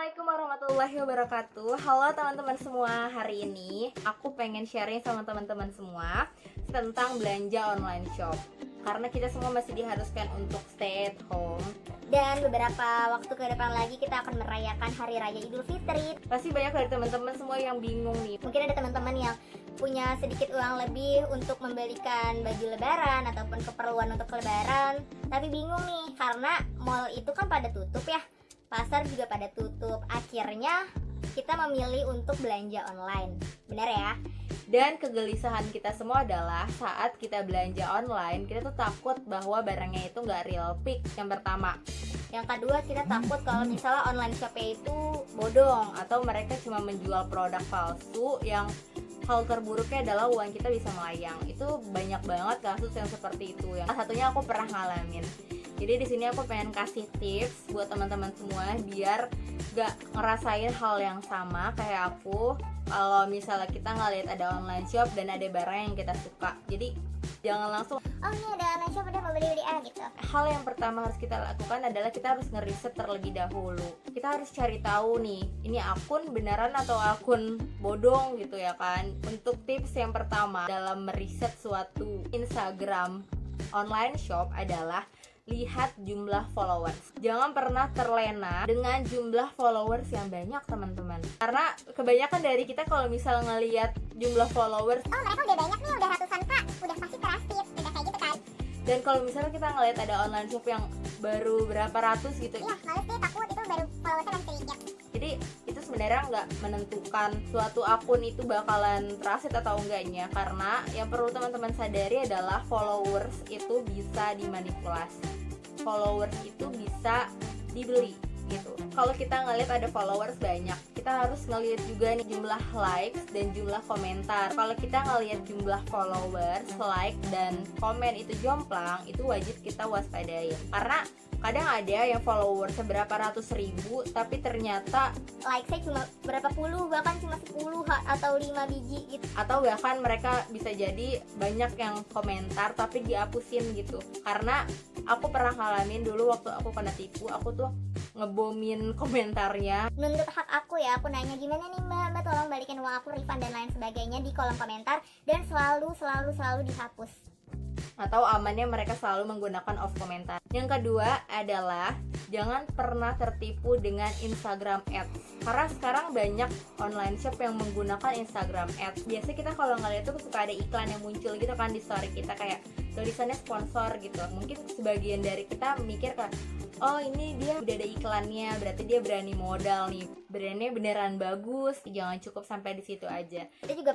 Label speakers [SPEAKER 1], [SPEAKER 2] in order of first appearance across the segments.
[SPEAKER 1] Assalamualaikum warahmatullahi wabarakatuh. Halo teman-teman semua, hari ini aku pengen sharing sama teman-teman semua tentang belanja online shop. Karena kita semua masih diharuskan untuk stay at home.
[SPEAKER 2] Dan beberapa waktu ke depan lagi kita akan merayakan Hari Raya Idul Fitri.
[SPEAKER 1] Pasti banyak dari teman-teman semua yang bingung nih.
[SPEAKER 2] Mungkin ada teman-teman yang punya sedikit uang lebih untuk membelikan baju lebaran ataupun keperluan untuk lebaran, tapi bingung nih karena mall itu kan pada tutup ya. Pasar juga pada tutup. Akhirnya kita memilih untuk belanja online. Benar ya?
[SPEAKER 1] Dan kegelisahan kita semua adalah saat kita belanja online, kita tuh takut bahwa barangnya itu nggak real pick, yang pertama.
[SPEAKER 2] Yang kedua, kita takut kalau misalnya online shopnya itu
[SPEAKER 1] Bodong atau mereka cuma menjual produk palsu yang hal terburuknya adalah uang kita bisa melayang. Itu banyak banget kasus yang seperti itu. Yang satunya aku pernah ngalamin. Jadi di sini aku pengen kasih tips buat teman-teman semua biar gak ngerasain hal yang sama kayak aku. Kalau misalnya kita ngeliat ada online shop dan ada barang yang kita suka, jadi jangan langsung
[SPEAKER 2] oh ini ada online shop udah mau beli gitu.
[SPEAKER 1] Hal yang pertama harus kita lakukan adalah kita harus ngeriset terlebih dahulu. Kita harus cari tahu nih, ini akun beneran atau akun bodong gitu ya kan. Untuk tips yang pertama dalam meriset suatu Instagram online shop adalah lihat jumlah followers. Jangan pernah terlena dengan jumlah followers yang banyak, teman-teman. Karena kebanyakan dari kita kalau misal ngelihat jumlah followers,
[SPEAKER 2] oh mereka udah banyak nih, udah ratusan kak, udah pasti trusted, udah kayak gitu kan.
[SPEAKER 1] dan kalau misalnya kita ngelihat ada online shop yang baru berapa ratus gitu,
[SPEAKER 2] Iya, males deh, takut itu baru followersnya masih sedikit.
[SPEAKER 1] jadi itu sebenarnya nggak menentukan suatu akun itu bakalan trusted atau enggaknya. Karena yang perlu teman-teman sadari adalah followers itu bisa dimanipulasi, followers itu bisa dibeli gitu. Kalau kita ngelihat ada followers banyak, kita harus ngelihat juga nih jumlah likes dan jumlah komentar. Kalau kita ngelihat jumlah followers, like dan komen itu jomplang, itu wajib kita waspadain. Karena kadang ada yang followers seberapa ratus ribu tapi ternyata
[SPEAKER 2] Like-nya cuma berapa puluh, bahkan cuma 10 atau 5 biji gitu.
[SPEAKER 1] atau bahkan mereka bisa jadi banyak yang komentar tapi dihapusin gitu. Karena aku pernah ngalamin dulu waktu aku kena tipu, aku tuh ngebomin komentarnya.
[SPEAKER 2] Nuntut hak aku ya, aku nanya gimana nih mbak tolong balikin uang aku, refund dan lain sebagainya di kolom komentar, dan selalu dihapus.
[SPEAKER 1] Atau amannya mereka selalu menggunakan off komentar. Yang kedua adalah jangan pernah tertipu dengan Instagram Ads. Karena sekarang banyak online shop yang menggunakan Instagram Ads. Biasanya kita kalau ngeliat tuh suka ada iklan yang muncul gitu kan di story kita, kayak tulisannya sponsor gitu. Mungkin sebagian dari kita mikir kan, oh ini dia udah ada iklannya, berarti dia berani modal nih, brandnya beneran bagus. Jangan cukup sampai di situ aja.
[SPEAKER 2] Kita juga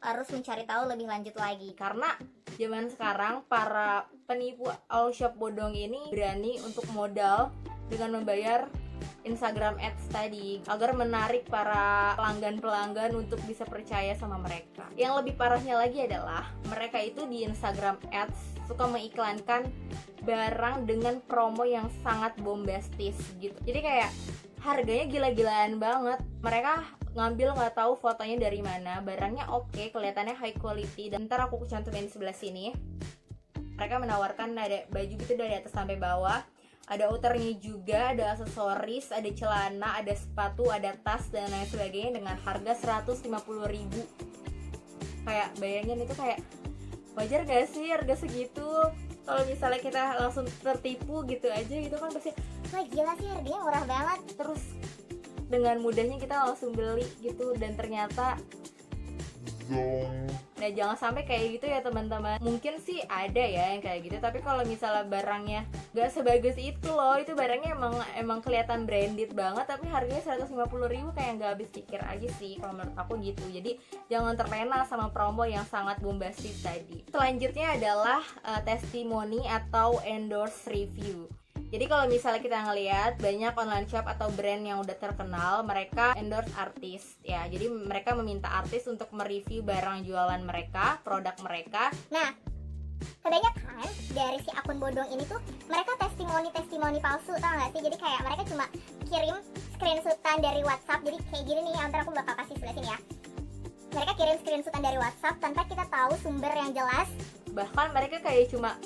[SPEAKER 2] harus mencari tahu lebih lanjut lagi.
[SPEAKER 1] Karena zaman sekarang para penipu all shop bodong ini berani untuk modal dengan membayar Instagram Ads tadi agar menarik para pelanggan-pelanggan untuk bisa percaya sama mereka. Yang lebih parahnya lagi adalah mereka itu di Instagram Ads suka mengiklankan barang dengan promo yang sangat bombastis gitu. Jadi kayak harganya gila-gilaan banget. Mereka ngambil nggak tahu fotonya dari mana, barangnya oke, kelihatannya high quality. Dan ntar aku cantumin di sebelah sini. Mereka menawarkan ada baju gitu dari atas sampai bawah, ada outernya juga, ada aksesoris, ada celana, ada sepatu, ada tas dan lain sebagainya dengan harga 150.000. Kayak bayangin itu kayak wajar gak sih harga segitu? Kalau misalnya kita langsung tertipu gitu aja gitu kan pasti,
[SPEAKER 2] Wah gila sih, harganya murah banget.
[SPEAKER 1] terus dengan mudahnya kita langsung beli gitu, dan ternyata nah jangan sampai kayak gitu ya teman-teman. Mungkin sih ada ya yang kayak gitu, tapi kalau misalnya barangnya gak sebagus itu loh, itu barangnya emang kelihatan branded banget tapi harganya 150.000, kayak gak habis pikir aja sih kalau menurut aku gitu. Jadi jangan terlena sama promo yang sangat bombastis tadi. Selanjutnya adalah testimoni atau endorse review. Jadi kalau misalnya kita ngelihat banyak online shop atau brand yang udah terkenal, mereka endorse artis ya. Jadi mereka meminta artis untuk mereview barang jualan mereka, produk mereka.
[SPEAKER 2] Nah, kebanyakan dari si akun bodong ini tuh mereka testimoni palsu, tau gak sih? Jadi kayak mereka cuma kirim screenshotan dari WhatsApp. Jadi kayak gini nih, ntar aku bakal kasih sebelah sini ya. Mereka kirim screenshotan dari WhatsApp tanpa kita tahu sumber yang jelas.
[SPEAKER 1] Bahkan mereka kayak cuma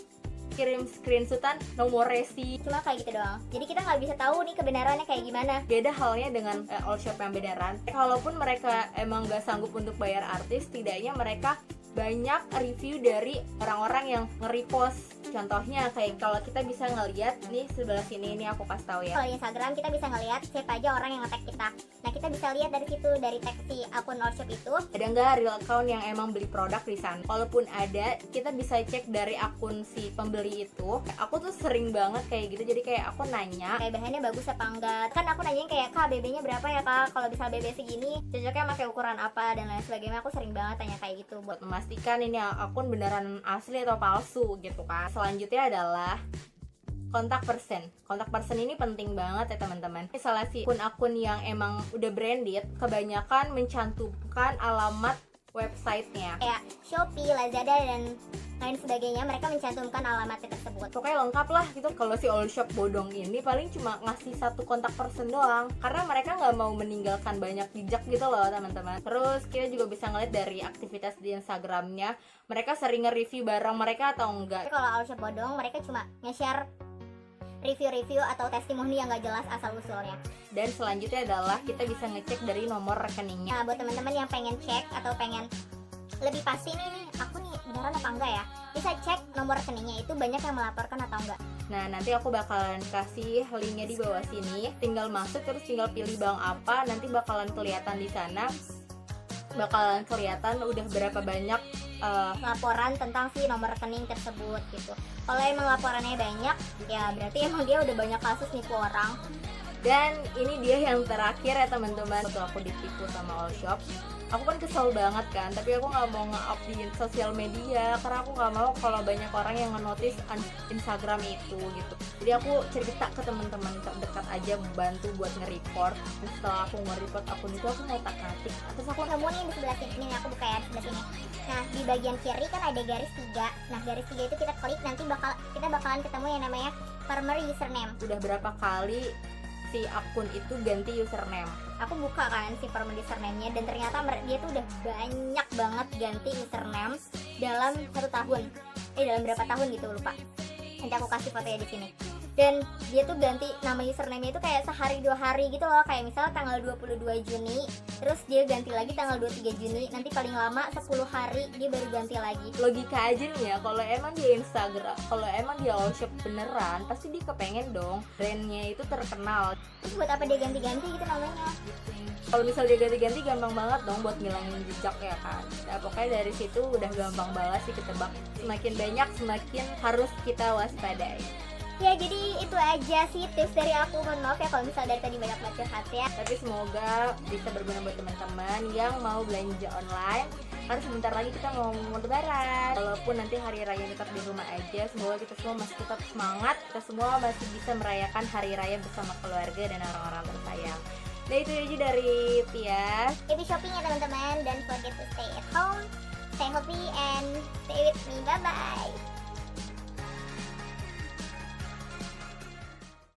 [SPEAKER 1] kirim screenshotan nomor resi.
[SPEAKER 2] Cuma kayak gitu doang. Jadi kita nggak bisa tahu nih kebenarannya kayak gimana.
[SPEAKER 1] Beda halnya dengan all shop yang beneran. Kalaupun mereka emang gak sanggup untuk bayar artis, setidaknya mereka banyak review dari orang-orang yang nge-repost. Contohnya kayak kalau kita bisa ngeliat nih sebelah sini, ini aku kasih tahu ya.
[SPEAKER 2] Kalau di Instagram kita bisa ngelihat siapa aja orang yang nge-tag kita. Nah kita bisa lihat dari situ, dari tag si akun all shop itu
[SPEAKER 1] Ada nggak real account yang emang beli produk di sana? Kalaupun ada, kita bisa cek dari akun si pembeli itu. Aku tuh sering banget kayak gitu, jadi kayak aku nanya
[SPEAKER 2] kayak bahannya bagus apa enggak. Kan aku nanyain kayak, kak BB-nya berapa ya kak, kalau bisa BB segini cocoknya pakai ukuran apa dan lain sebagainya. Aku sering banget tanya kayak gitu buat
[SPEAKER 1] memastikan ini akun beneran asli atau palsu gitu kan. Selanjutnya adalah kontak person. Kontak person ini penting banget ya teman-teman. Misalnya si akun-akun yang emang udah branded, kebanyakan mencantumkan alamat websitenya.
[SPEAKER 2] kayak Shopee, Lazada dan lain sebagainya, mereka mencantumkan alamatnya tersebut.
[SPEAKER 1] Pokoknya lengkap lah gitu. Kalau si all shop bodong ini paling cuma ngasih satu kontak person doang, karena mereka nggak mau meninggalkan banyak jejak gitu loh teman-teman. Terus kita juga bisa ngeliat dari aktivitas di Instagramnya, mereka sering nge-review barang mereka atau enggak.
[SPEAKER 2] Tapi kalau all shop bodong, mereka cuma nge-share review-review atau testimoni yang gak jelas asal usulnya.
[SPEAKER 1] Dan selanjutnya adalah kita bisa ngecek dari nomor rekeningnya.
[SPEAKER 2] Nah buat teman-teman yang pengen cek atau pengen lebih pasti nih aku nih beneran apa enggak ya, bisa cek nomor rekeningnya itu banyak yang melaporkan atau enggak.
[SPEAKER 1] Nah nanti aku bakalan kasih linknya di bawah sini, tinggal masuk terus tinggal pilih bank apa, nanti bakalan kelihatan di sana, bakalan kelihatan udah berapa banyak
[SPEAKER 2] laporan tentang si nomor rekening tersebut gitu. Kalau emang laporannya banyak, ya berarti emang dia udah banyak kasus nipu orang.
[SPEAKER 1] Dan ini dia yang terakhir ya teman-teman, waktu aku ditipu sama all shop. Aku kan kesel banget kan, tapi aku nggak mau nge-up di sosial media karena aku nggak mau kalau banyak orang yang nge-notice Instagram itu gitu. Jadi aku cerita ke teman-teman terdekat aja, bantu buat nge-report. Dan setelah aku nge-report akun itu, aku ngotak-ngatik. Terus aku
[SPEAKER 2] Nemu nih di sebelah sini, nih aku buka ya di sebelah sini. Nah di bagian kiri kan ada garis 3. Nah garis 3 itu kita klik, nanti kita bakalan ketemu yang namanya primary username.
[SPEAKER 1] udah berapa kali si akun itu ganti username.
[SPEAKER 2] Aku buka kan si form username-nya dan ternyata dia tuh udah banyak banget ganti username dalam 1 tahun. Dalam berapa tahun gitu lupa. Nanti aku kasih fotonya di sini. Dan dia tuh ganti nama username-nya itu kayak sehari 2 hari gitu loh. Kayak misalnya tanggal 22 Juni, terus dia ganti lagi tanggal 23 Juni, nanti paling lama 10 hari dia baru ganti lagi.
[SPEAKER 1] Logika aja nih ya, kalau emang dia Instagram, kalau emang dia all shop beneran, pasti dia kepengen dong brandnya itu terkenal.
[SPEAKER 2] Terus buat apa dia ganti-ganti gitu namanya?
[SPEAKER 1] Kalau misal dia ganti-ganti, gampang banget dong buat ngilangin jejak ya kan. Nah, pokoknya dari situ udah gampang banget sih ketebak. Semakin banyak semakin harus kita waspadai.
[SPEAKER 2] Ya jadi itu aja sih tips dari aku. Mohon maaf ya kalau misalnya dari tadi banyak banget curhat ya.
[SPEAKER 1] Tapi semoga bisa berguna buat teman-teman yang mau belanja online. Karena sebentar lagi kita mau lebaran. Walaupun nanti hari raya tetap di rumah aja, semoga kita semua masih tetap semangat. Kita semua masih bisa merayakan hari raya bersama keluarga dan orang-orang tersayang. Nah itu aja dari Tia.
[SPEAKER 2] Happy shopping ya teman-teman, dan forget to stay at home, stay healthy and stay with me. Bye bye.